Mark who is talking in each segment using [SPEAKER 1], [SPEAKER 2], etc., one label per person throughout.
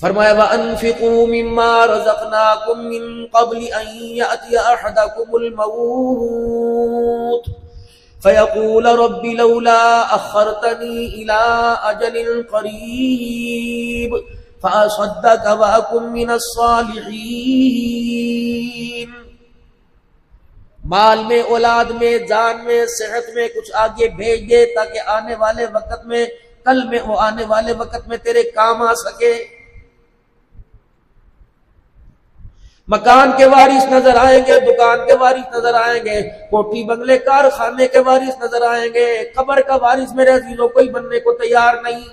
[SPEAKER 1] فرمایا وَأَنفِقُوا مِمَّا رَزَقْنَاكُم مِّن قَبْلِ أَن يَأْتِيَ أَحَدَكُمُ الْمَوْتُ فَيَقُولَ رَبِّ لَوْلَا أَخَّرْتَنِي إِلَىٰ أَجَلٍ قَرِيبٍ فَأَصَدَّقَ وَأَكُن مِّنَ الصَّالِحِينَ۔ مال میں، اولاد میں، جان میں، صحت میں کچھ آگے بھیج دے تاکہ آنے والے وقت میں، کل میں وہ آنے والے وقت میں تیرے کام آ سکے۔ مکان کے وارث نظر آئیں گے، دکان کے وارث نظر آئیں گے، کوٹھی بنگلے کارخانے کے وارث نظر آئیں گے، قبر کا وارث میرے عزیزوں کوئی بننے کو تیار نہیں۔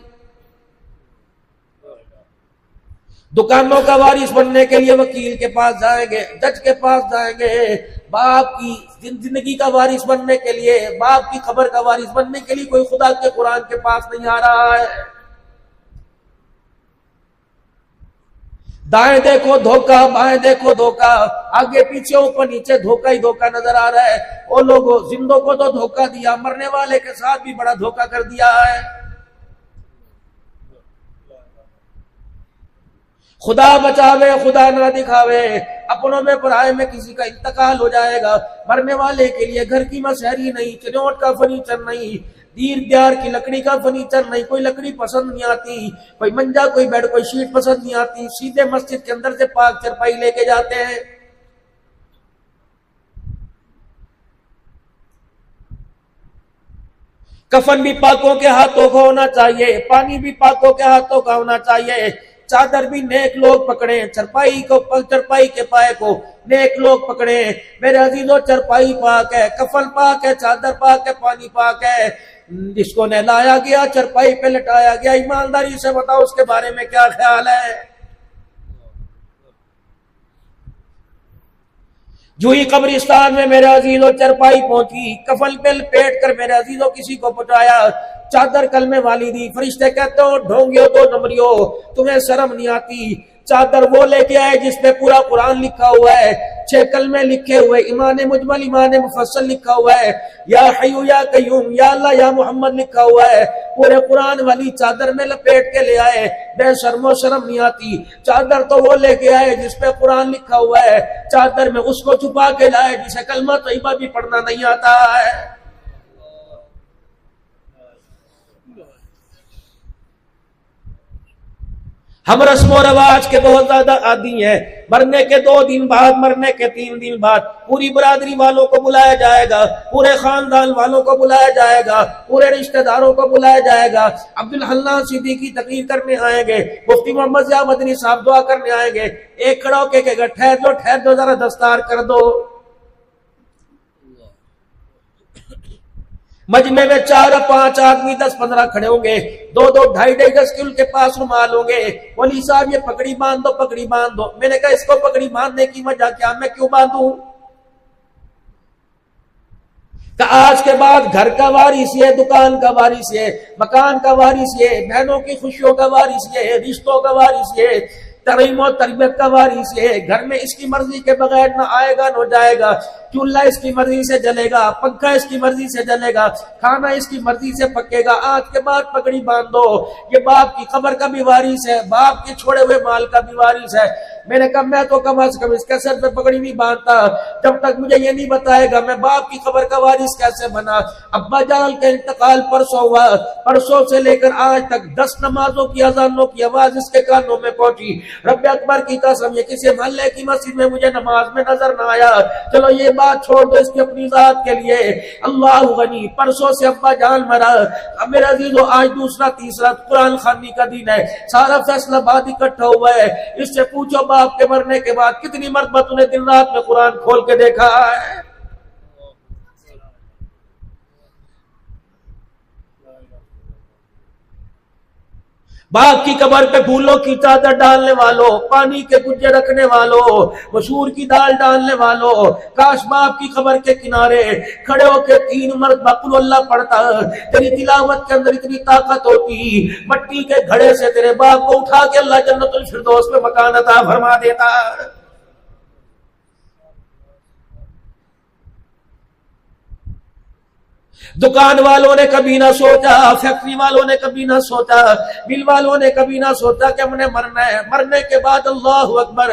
[SPEAKER 1] دکانوں کا وارث بننے کے لیے وکیل کے پاس جائیں گے، جج کے پاس جائیں گے، باپ کی زندگی کا وارث بننے کے لیے، باپ کی قبر کا وارث بننے کے لیے کوئی خدا کے قرآن کے پاس نہیں آ رہا ہے۔ دائیں دیکھو دھوکہ، بائیں دیکھو دھوکہ، آگے پیچھے اوپر نیچے دھوکہ ہی دھوکہ نظر آ رہا ہے۔ وہ لوگوں زندوں کو تو دھوکہ دیا، مرنے والے کے ساتھ بھی بڑا دھوکہ کر دیا ہے۔ خدا بچاوے، خدا نہ دکھاوے، اپنوں میں پرائے میں کسی کا انتقال ہو جائے گا، مرنے والے کے لیے گھر کی مسہری نہیں، چنوٹ کا فرنیچر نہیں، دیر دیار کی لکڑی کا فرنیچر نہیں، کوئی لکڑی پسند نہیں آتی، کوئی منجا، کوئی بیڈ، کوئی شیٹ پسند نہیں آتی، سیدھے مسجد کے اندر سے پاک چرپائی لے کے جاتے ہیں۔ کفن بھی پاکوں کے ہاتھوں کا ہونا چاہیے، پانی بھی پاکوں کے ہاتھوں کا ہونا چاہیے، چادر بھی نیک لوگ پکڑیں، چرپائی کے پائے کو نیک لوگ پکڑیں۔ میرے عزیزوں چرپائی پاک ہے، کفن پاک ہے، چادر پاک ہے، پانی پاک ہے۔ جس کو نہلایا گیا، چرپائی پہ لٹایا گیا، ایمانداری سے بتاؤ اس کے بارے میں کیا خیال ہے؟ جو ہی قبرستان میں میرے عزیزوں چرپائی پہنچی، کفن پہ لپیٹ کر میرے عزیزوں کسی کو پہنچایا، چادر کلمے والی دی، فرشتے کہتے ہو ڈھونگیو دو نمبریو، تمہیں شرم نہیں آتی؟ چادر وہ لے کے آئے جس پہ پورا قرآن لکھا ہوا ہے، 6 کلمے لکھے ہوئے، ایمان مجمل، ایمان مفصل لکھا ہوا ہے، یا حیو یا قیوم، یا اللہ یا محمد لکھا ہوا ہے، پورے قرآن والی چادر میں لپیٹ کے لے آئے۔ بے شرم و شرم نہیں آتی؟ چادر تو وہ لے کے آئے جس پہ قرآن لکھا ہوا ہے، چادر میں اس کو چھپا کے لائے جسے کلمہ طیبہ بھی پڑھنا نہیں آتا ہے۔ ہم رسم و رواج کے بہت زیادہ عادی ہیں، مرنے کے 2 دن بعد، مرنے کے 3 دن بعد پوری برادری والوں کو بلایا جائے گا، پورے خاندان والوں کو بلایا جائے گا، پورے رشتہ داروں کو بلایا جائے گا۔ عبدالحنان صدیقی تقریر کرنے آئیں گے، مفتی محمد ضیاء مدنی صاحب دعا کرنے آئیں گے، ایک کھڑا ہو کے کہے گا ٹھہر دو ذرا دستار کر دو۔ مجمع میں 4-5 آدمی 10-15 کھڑے ہوں گے، 2-2 2.5 گز کے ان کے پاس رومال ہوں گے۔ مولوی صاحب یہ پگڑی باندھ دو، پگڑی باندھ دو۔ میں نے کہا اس کو پگڑی باندھنے کی وجہ کیا، میں کیوں باندھوں؟ کہ آج کے بعد گھر کا وارث یہ، دکان کا وارث یہ، مکان کا وارث یہ، بہنوں کی خوشیوں کا وارث یہ، رشتوں کا وارث یہ، تعلیم و تربیت کا وارث یہ۔ گھر میں اس کی مرضی کے بغیر نہ آئے گا نہ جائے گا، چولہا اس کی مرضی سے جلے گا، پنکھا اس کی مرضی سے جلے گا، کھانا اس کی مرضی سے پکے گا۔ آج کے بعد پگڑی باندھ دو، یہ باپ کی قبر کا بھی وارث ہے، باپ کے چھوڑے ہوئے مال کا بھی وارث ہے۔ میں نے کہا میں تو کم از کم اس کے سر پہ پگڑی نہیں باندھتا جب تک مجھے یہ نہیں بتائے گا میں باپ کی قبر کا وارث کیسے بنا۔ ابا جان کا انتقال پرسوں ہوا، پرسوں سے لے کر آج تک 10 نمازوں کی اذانوں کی آواز اس کے کانوں میں پہنچی۔ رب اکبر کی قسم یہ کسی محلے کی مسجد میں مجھے نماز میں نظر نہ آیا۔ چلو یہ بات چھوڑ دو، اس کی اپنی ذات کے لیے اللہ غنی، پرسوں سے ابا جان مرا، اب میرے عزیزو آج دوسرا تیسرا قرآن خوانی کا دن ہے، سارا فیصلہ باد اکٹھا ہوا ہے۔ اس سے پوچھو باپ کے مرنے کے بعد کتنی مرتبہ تو نے دن رات میں قرآن کھول کے دیکھا ہے؟ باپ کی قبر پہ پھولوں کی چادر ڈالنے والوں، پانی کے گجے رکھنے والوں، مسور کی دال ڈالنے والوں، کاش باپ کی قبر کے کنارے کھڑے ہو کے 3 مرتبہ قل اللہ پڑھتا، تیری تلاوت کے اندر اتنی طاقت ہوتی، مٹی کے گھڑے سے تیرے باپ کو اٹھا کے اللہ جنت الفردوس میں مکان عطا فرما دیتا۔ دکان والوں نے کبھی نہ سوچا، فیکٹری والوں نے کبھی نہ سوچا، مل والوں نے کبھی نہ سوچا کہ ہم نے مرنا ہے، مرنے کے بعد اللہ اکبر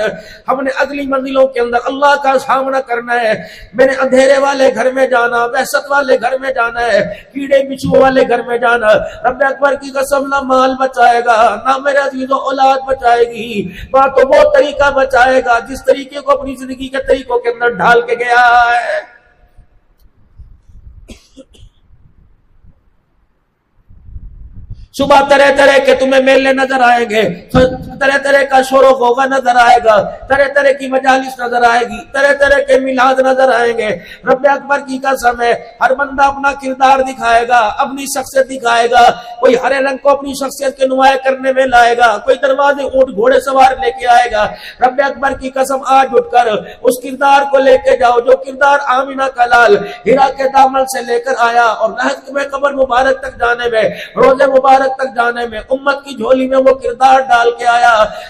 [SPEAKER 1] ہم نے اگلی منزلوں کے اندر اللہ کا سامنا کرنا ہے۔ میں نے اندھیرے والے گھر میں جانا، وحشت والے گھر میں جانا ہے، کیڑے بچھو والے گھر میں جانا۔ رب اکبر کی قسم نہ مال بچائے گا، نہ میرے عزیزو اولاد بچائے گی، ماں تو وہ طریقہ بچائے گا جس طریقے کو اپنی زندگی کے طریقوں کے اندر ڈھال کے گیا ہے۔ صبح طرح طرح کے تمہیں میلے نظر آئیں گے، طرح طرح کا شور و غوغا نظر آئے گا، طرح طرح کی مجالس نظر آئے گی، طرح طرح کے میلاد نظر آئیں گے۔ رب اکبر کی قسم ہے ہر بندہ اپنا کردار دکھائے گا، اپنی شخصیت دکھائے گا، کوئی ہرے رنگ کو اپنی شخصیت کے نمایاں کرنے میں لائے گا، کوئی دروازے اونٹ گھوڑے سوار لے کے آئے گا۔ رب اکبر کی قسم آج اٹھ کر اس کردار کو لے کے جاؤ جو کردار آمینہ کا لال ہیرا کے دامن سے لے کر آیا، اور رحت میں قبر مبارک تک جانے میں، روزے مبارک تک جانے میں امت کی جھولی میں وہ کردار ڈال کے آیا۔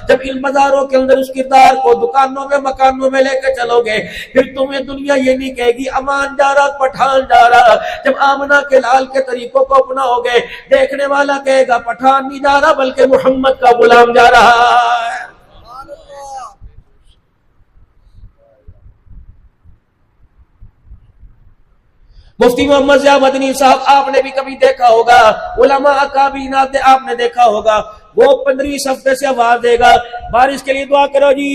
[SPEAKER 1] جب ان بازاروں کے اندر اس کردار کو دکانوں میں مکانوں میں لے کے چلو گے، پھر تمہیں دنیا یہ نہیں کہے گی امان جا رہا پٹھان جا رہا۔ جب آمنہ کے لال کے طریقوں کو اپناؤ گے، دیکھنے والا کہے گا پٹھان نہیں جا رہا بلکہ محمد کا غلام جا رہا ہے۔ مفتی محمد ضیاء مدنی صاحب آپ نے بھی کبھی دیکھا ہوگا، علماء اکابرین آپ نے دیکھا ہوگا، وہ 15 ہفتے سے آواز دے گا بارش کے لیے دعا کرو جی،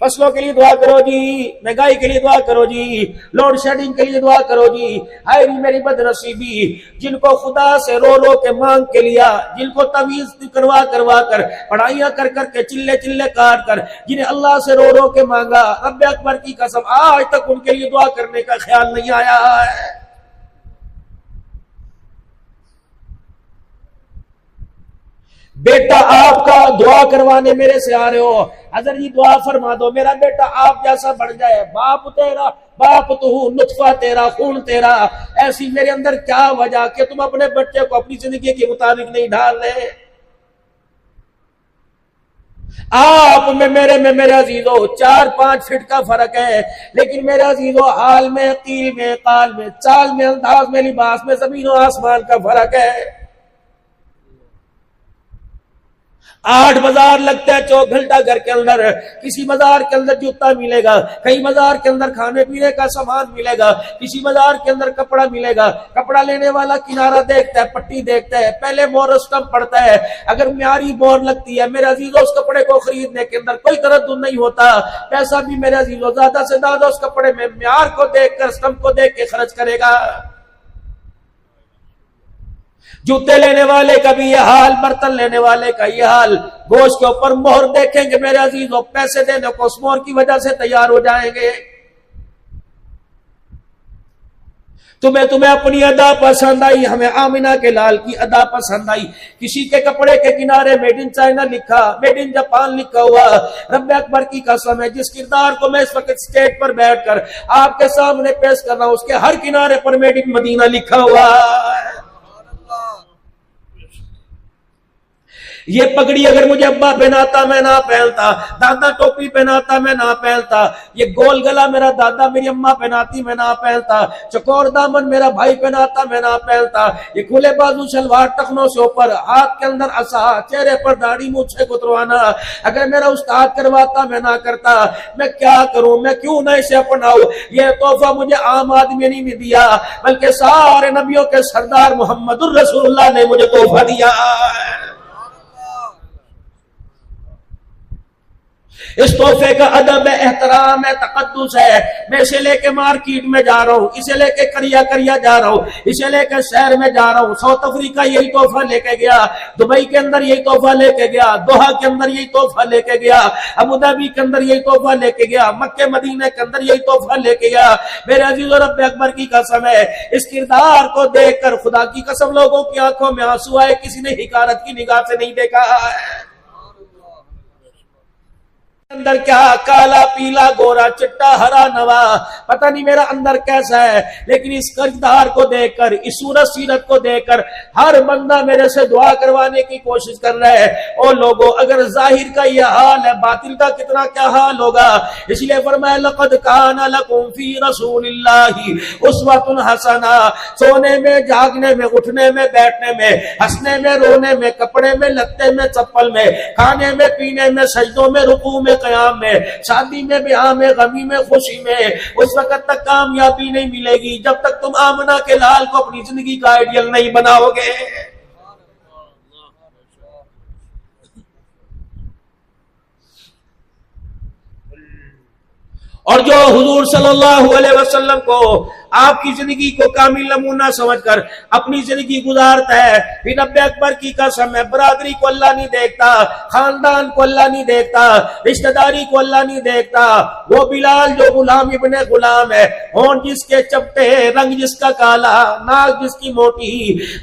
[SPEAKER 1] فصلوں کے لیے دعا کرو جی، مہنگائی کے لیے دعا کرو جی، لوڈ شیڈنگ کے لیے دعا کرو جی۔ ہائے میری بد نصیبی، جن کو خدا سے رو رو کے مانگ کے لیا، جن کو تویز کروا کر پڑھائیاں کر کے چلے چلے کاٹ کر جنہیں اللہ سے رو رو کے مانگا، رب اکبر کی قسم آج تک ان کے لیے دعا کرنے کا خیال نہیں آیا ہے۔ بیٹا آپ کا دعا کروانے میرے سے آ رہے ہو، حضرت جی دعا فرما دو میرا بیٹا آپ جیسا بڑھ جائے، باپ تیرا باپ تو ہوں، نطفہ تیرا، خون تیرا، ایسی میرے اندر کیا وجہ کہ تم اپنے بچے کو اپنی زندگی کے مطابق نہیں ڈال رہے؟ آپ میں میرے عزیزو 4-5 فٹ کا فرق ہے، لیکن میرے عزیزو حال میں، قیل میں، قال میں، چال میں، انداز میں، لباس میں زمین و آسمان کا فرق ہے۔ 8 بازار لگتا ہے 24 گھنٹہ گھر کے اندر، کسی بازار کے اندر جوتا ملے گا، کئی بازار کے اندر کھانے پینے کا سامان ملے گا، کسی بازار کے اندر کپڑا ملے گا۔ کپڑا لینے والا کنارہ دیکھتا ہے، پٹی دیکھتا ہے، پہلے مور اسٹمپ پڑتا ہے، اگر معیاری مور لگتی ہے میرے عزیزو اس کپڑے کو خریدنے کے اندر کوئی تردد نہیں ہوتا، پیسہ بھی میرے عزیزو زیادہ سے زیادہ اس کپڑے میں معیار کو دیکھ کر، اسٹمپ کو دیکھ کے خرچ کرے گا۔ جوتے لینے والے کا بھی یہ حال، برتن لینے والے کا یہ حال، گوشت کے اوپر مہر دیکھیں گے میرے عزیزوں، پیسے دینے کو اس مہر کی وجہ سے تیار ہو جائیں گے۔ تمہیں اپنی ادا پسند آئی، ہمیں آمینہ کے لال کی ادا پسند آئی۔ کسی کے کپڑے کے کنارے میڈ ان چائنا لکھا، میڈ ان جاپان لکھا ہوا، رب اکبر کی قسم ہے جس کردار کو میں اس وقت اسٹیج پر بیٹھ کر آپ کے سامنے پیش کر رہا ہوں، اس کے ہر کنارے پر میڈ ان مدینہ لکھا ہوا ہے۔ یہ پگڑی اگر مجھے ابا پہناتا میں نہ پہنتا، دادا ٹوپی پہناتا میں نہ پہنتا، یہ گول گلا میرا دادا میری اماں پہناتی میں نہ پہنتا، چکور دامن میرا بھائی پہناتا میں نہ پہنتا، یہ کھلے بازو شلوار ٹخنوں سے اوپر، ہاتھ کے اندر عصا، چہرے پر داڑھی مونچھے کتروانا، اگر میرا استاد کرواتا میں نہ کرتا، میں کیا کروں، میں کیوں نہ اسے اپناؤں؟ یہ تحفہ مجھے عام آدمی نے نہیں دیا بلکہ سارے نبیوں کے سردار محمد الرسول اللہ نے مجھے تحفہ دیا۔ اس تحفے کا ادب ہے، احترام ہے، تقدس ہے۔ میں اسے لے کے مارکیٹ میں جا رہا ہوں، اسے لے کے کریا جا رہا ہوں، اسے لے کے شہر میں جا رہا ہوں۔ ساؤتھ افریقہ یہی تحفہ لے کے گیا، دبئی کے اندر یہی تحفہ لے کے گیا، دوحہ کے اندر یہی تحفہ لے کے گیا، ابوظہبی کے اندر یہی تحفہ لے کے گیا، مکہ مدینہ کے اندر یہی تحفہ لے کے گیا۔ میرے عزیز و رب اکبر کی قسم ہے، اس کردار کو دیکھ کر خدا کی قسم لوگوں کی آنکھوں میں آنسو آئے، کسی نے حقارت کی نگاہ سے نہیں دیکھا ہے۔ اندر کیا کالا پیلا گورا چٹا ہرا نوا، پتہ نہیں میرا اندر کیسا ہے، لیکن اس کردار کو دیکھ کر، اس صورت سیرت کو دیکھ کر ہر بندہ میرے سے دعا کروانے کی کوشش کر رہا ہے۔ اور لوگوں اگر ظاہر کا یہ حال ہے، باطن کا کتنا کیا حال ہوگا۔ اس لیے فرمایا لقد کان لکم فی رسول اللہ اسوۃ حسنہ، سونے میں، جاگنے میں، اٹھنے میں، بیٹھنے میں، ہنسنے میں، رونے میں، کپڑے میں، لتے میں، چپل میں، کھانے میں، پینے میں، سجدوں میں، رکوع میں، قیام میں، شادی میں، بیاہ میں، غمی میں، خوشی میں۔ اس وقت تک کامیابی نہیں ملے گی جب تک تم آمنہ کے لال کو اپنی زندگی کا آئیڈیل نہیں بناؤ گے۔ اور جو حضور صلی اللہ علیہ وسلم کو آپ کی زندگی کو کامل نمونہ سمجھ کر اپنی زندگی گزارتا ہے، پھر نبی اکبر کی قسم ہے برادری کو اللہ نہیں دیکھتا، خاندان کو اللہ نہیں دیکھتا، رشتہ داری کو اللہ نہیں دیکھتا۔ وہ بلال جو غلام ابن غلام ہے، ہونٹ جس کے چپٹے، رنگ جس کا کالا، ناک جس کی موٹی،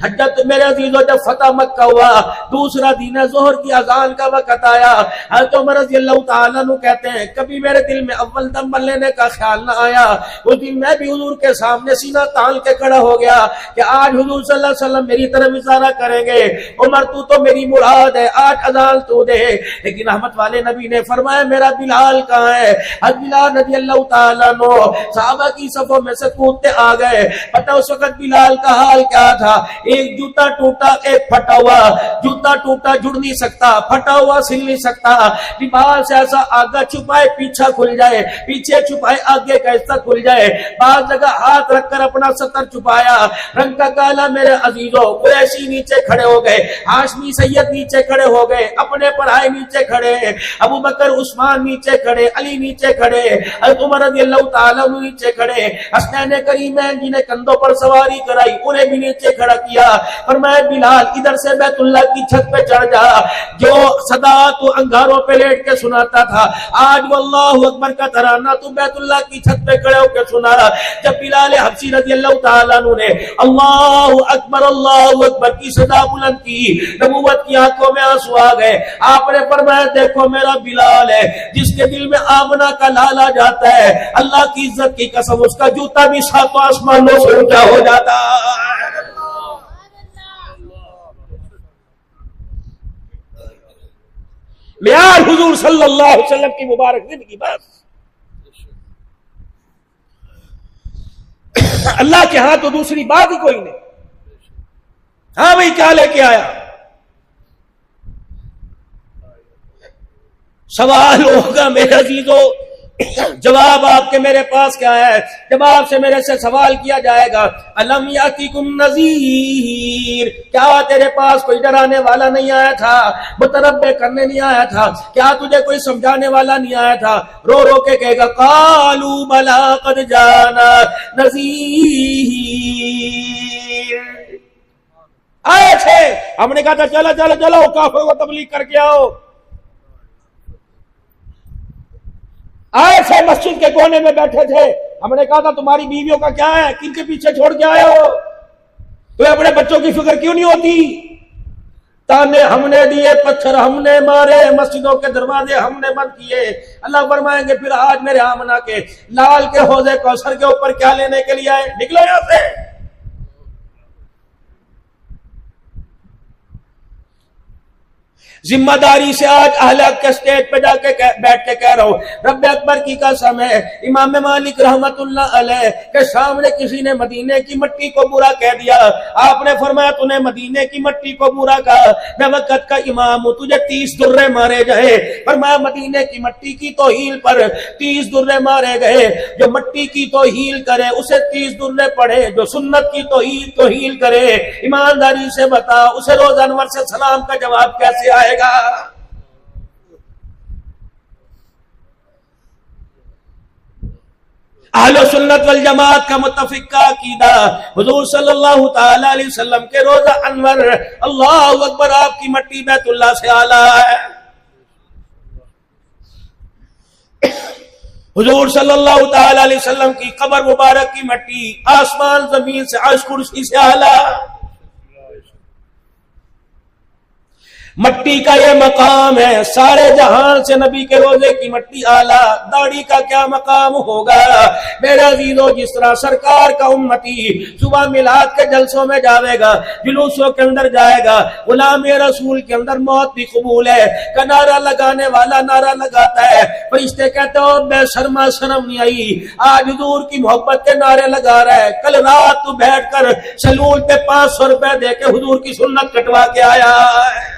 [SPEAKER 1] حجت میرے عزیزو جب فتح مکہ ہوا، دوسرا دن ظہر کی اذان کا وقت آیا، حضرت عمر رضی اللہ تعالیٰ عنہ کہتے ہیں کبھی میرے دل میں اول دم لینے کا خیال نہ آیا، اس دن میں بھی حضور کے سامنے سینہ تان کے کھڑا ہو گیا کہ آج حضور صلی اللہ علیہ وسلم میری طرف اشارہ کریں گے، عمر تو میری مراد ہے، آج اذان تو دے۔ لیکن رحمت والے نبی نے فرمایا میرا بلال کہاں ہے؟ حضرت بلال رضی اللہ تعالیٰ عنہ صحابہ کی صفوں میں سے کودتے آ گئے۔ پتہ اس وقت بلال کا حال کیا تھا؟ ایک جوتا ٹوٹا، ایک پھٹا ہوا، جوتا ٹوٹا جڑ نہیں سکتا، پھٹا ہوا سل نہیں سکتا، لباس ایسا آگا چھپائے پیچھا کھل جائے، پیچھے چھپائے آگے کا حصہ کھل جائے، بعض جگہ ہاتھ رکھ کر اپنا ستر چھپایا، رنگ کا کالا میرے عزیزوں، قریشی نیچے کھڑے ہو گئے، ہاشمی سید نیچے کھڑے ہو گئے، اپنے پڑھائی نیچے کھڑے، ابو بکر عثمان نیچے کھڑے، علی نیچے کھڑے، حضرت عمر رضی اللہ تعالیٰ عنہ نیچے کھڑے، حسنین کریمین جنہیں کندھوں پر سواری کرائی انہیں بھی نیچے کھڑا کیا۔ فرمایا بلال ادھر سے بیت اللہ کی چھت پہ چڑھ جا، جو صدا تو انگاروں پہ لیٹ کے سناتا تھا آج واللہ اکبر کا ترانہ تو بیت اللہ کی چھت پہ کھڑے ہو کے سنا۔ جب بلال حبشی رضی اللہ تعالیٰ عنہ نے اللہ اکبر کی صدا بلند کی، نبوت کی آنکھوں میں آنسو آ گئے۔ آپ نے فرمایا دیکھو میرا بلال ہے جس کے دل میں آمنہ کا لال آ جاتا ہے، اللہ کی عزت کی قسم اس کا جوتا بھی ساتوں آسمانوں سے اونچا ہو جاتا ہے۔ میال حضور صلی اللہ علیہ وسلم کی مبارک زندگی بس اللہ کے ہاں تو دوسری بات ہی کوئی نہیں۔ ہاں بھائی کیا لے کے آیا؟ سوال ہوگا میرے عزیزو، جواب آپ کے میرے پاس کیا ہے؟ جب آپ سے میرے سے سوال کیا جائے گا الم یاتیکم نذیر، کیا تیرے پاس کوئی ڈرانے والا نہیں آیا تھا، متنبہ کرنے نہیں آیا تھا، کیا تجھے کوئی سمجھانے والا نہیں آیا تھا؟ رو رو کے کہے گا قالوا بلا قد جانا نذیر، آئے تھے، ہم نے کہا تھا چلو چلو چلو کافروں کو تبلیغ کر کے آؤ، آئے تھے مسجد کے کونے میں بیٹھے تھے، ہم نے کہا تھا تمہاری بیویوں کا کیا ہے، کن کے پیچھے چھوڑ کے آئے ہو، تمہیں اپنے بچوں کی فکر کیوں نہیں ہوتی؟ تانے ہم نے دیے، پتھر ہم نے مارے، مسجدوں کے دروازے ہم نے بند کیے۔ اللہ فرمائیں گے پھر آج میرے آمنہ کے لال کے حوضے کوثر کے اوپر کیا لینے کے لیے آئے؟ نکلو یہاں سے۔ ذمہ داری سے آج اہل حق کے اسٹیج پہ جا کے بیٹھ کے کہہ رہا ہوں، رب اکبر کی قسم ہے، امام مالک رحمت اللہ علیہ کے سامنے کسی نے مدینے کی مٹی کو برا کہہ دیا، آپ نے فرمایا تو نے مدینے کی مٹی کو برا کہا، میں وقت کا امام ہوں، تجھے 30 درے مارے جائے۔ فرمایا مدینے کی مٹی کی توہین پر 30 درے مارے گئے، جو مٹی کی توہین کرے اسے 30 درے پڑے، جو سنت کی توہین کرے ایمانداری سے بتا اسے روز انور سے سلام کا جواب کیسے آئے گا؟ اہل سنت والجماعت کا متفقہ عقیدہ حضور صلی اللہ تعالی علیہ وسلم کے روزہ انور اللہ اکبر آپ کی مٹی بیت اللہ سے اعلیٰ ہے۔ حضور صلی اللہ تعالی علیہ وسلم کی قبر مبارک کی مٹی آسمان زمین سے عرش کرسی سے اعلیٰ۔ مٹی کا یہ مقام ہے، سارے جہان سے نبی کے روزے کی مٹی اعلیٰ، داڑھی کا کیا مقام ہوگا میرے عزیزو؟ جس طرح سرکار کا امتی صبح میلاد کے جلسوں میں جاوے گا، جلوسوں کے اندر جائے گا، غلام رسول کے اندر موت بھی قبول ہے کا نعرہ لگانے والا نعرہ لگاتا ہے، فرشتے کہتے ہو بے شرما شرم نہیں آئی، آج حضور کی محبت کے نعرے لگا رہا ہے، کل رات تو بیٹھ کر سلول پہ 500 روپے دے کے حضور کی سنت کٹوا کے آیا ہے۔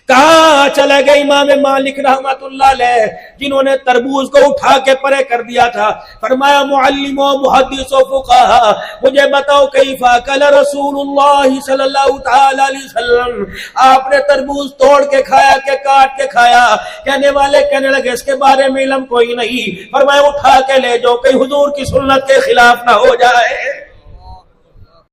[SPEAKER 1] کہاں چلے گئے امام مالک رحمت اللہ علیہ جنہوں نے تربوز کو اٹھا کے پرے کر دیا تھا؟ فرمایا معلم و محدث و فقہا، مجھے بتاؤ کیف اکل رسول اللہ صلی اللہ تعالی علیہ وسلم، آپ نے تربوز توڑ کے کھایا کہ کاٹ کے کھایا؟ کہنے والے کہنے لگے اس کے بارے میں علم کوئی نہیں۔ فرمایا اٹھا کے لے جاؤ، کہیں حضور کی سنت کے خلاف نہ ہو جائے۔